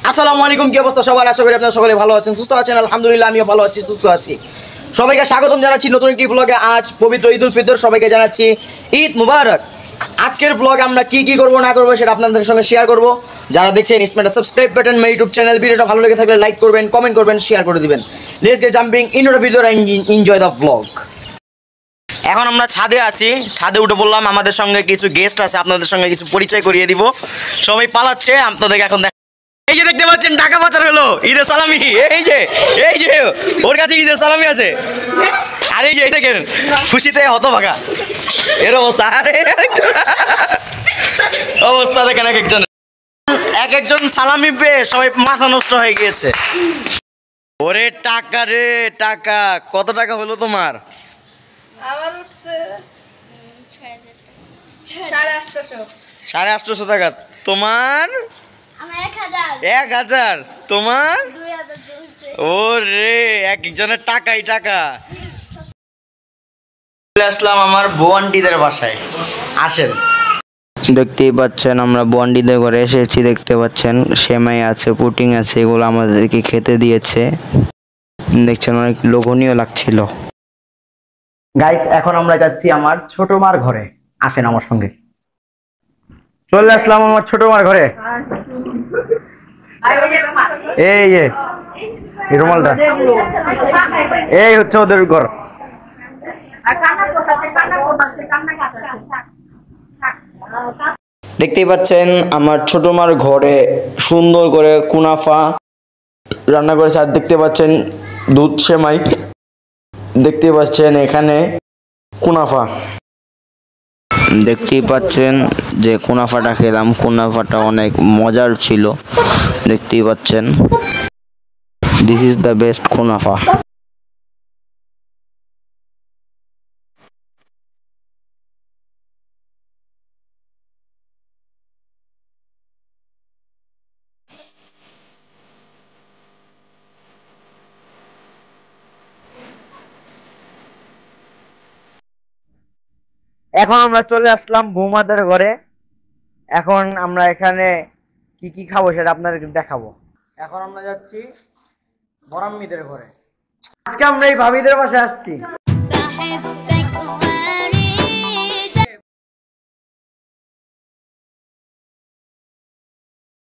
আসসালামু আলাইকুম, কি অবস্থা সবার? আশা করি আপনারা সকলে ভালো আছেন, সুস্থ আছেন। আলহামদুলিল্লাহ আমিও ভালো আছি, সুস্থ আছি। সবাইকে স্বাগতম জানাচ্ছি নতুন একটি ব্লগে। আজ পবিত্র ঈদ উল ফিতর, সবাইকে জানাচ্ছি ঈদ মুবারক। আজকের ব্লগে আমরা কি কি করবো না করবো সেটা আপনাদের সঙ্গে শেয়ার করব। যারা দেখছেন স্মেটা subscribe button my YouTube channel. ভিডিওটা ভালো লেগে থাকলে লাইক করবেন, কমেন্ট করবেন, শেয়ার করে দিবেন। Let's get jumping into the video and enjoy the blog. এখন আমরা ছাদে আছি, ছাদে উঠে বললাম আমাদের সঙ্গে কিছু গেস্ট আছে, আপনাদের সঙ্গে কিছু পরিচয় করিয়ে দিব। সবাই পালাচ্ছে, আপনাদেরকে এখন এই যে দেখতে পাচ্ছেন টাকা পাচার হলো, ঈদের সালামি। এই যে ওর কাছে ঈদের সালামি আছে। আর এই যে দেখেন খুশিতে হতভাগা এর অবস্থা। আরে অবস্থা দেখেন, এক একজন সালামি পেয়ে সবাই মাথা নষ্ট হয়ে গিয়েছে। ওরে টাকা রে টাকা, কত টাকা হলো তোমার? আমার উঠছে 850 টাকা। তোমার 1000। তোমার? ওরে এক একজনের টাকাই টাকা। চলে আসলাম আমার বোয়ান্টিদের বাসায়, আসেন। দেখতেই পাচ্ছেন আমরা বন্ডিদের ঘরে এসেছি। দেখতে পাচ্ছেন সেমাই আছে, পুটিং আছে, এগুলো আমাদেরকে খেতে দিয়েছে। দেখছেন অনেক লোভনীয় লাগছিল। গাইস, এখন আমরা যাচ্ছি আমার ছোট মার ঘরে, আসেন আমার সঙ্গে। চলে আসলাম আমার ছোট মার ঘরে। এই যে রুমালটা, এই হচ্ছে ওদের ঘর। দেখতেই পাচ্ছেন আমার ছোট মার ঘরে সুন্দর করে কুনাফা রান্না করেছে। আর দেখতে পাচ্ছেন দুধ সেমাই, দেখতে পাচ্ছেন এখানে কুনাফা। দেখতেই পাচ্ছেন যে কুনাফাটা খেলাম, কুনাফাটা অনেক মজার ছিল। দেখতেই পাচ্ছেন দিস ইজ দ্য বেস্ট কুনাফা। এখন আমরা চলে আসলাম বৌমাদের ঘরে। এখন আমরা এখানে কি কি খাবো সেটা আপনাদেরকে দেখাবো। এখন আমরা যাচ্ছি বরাম্মিদের ঘরে। আজকে আমরা এই ভাবিদের বাসায় আসছি।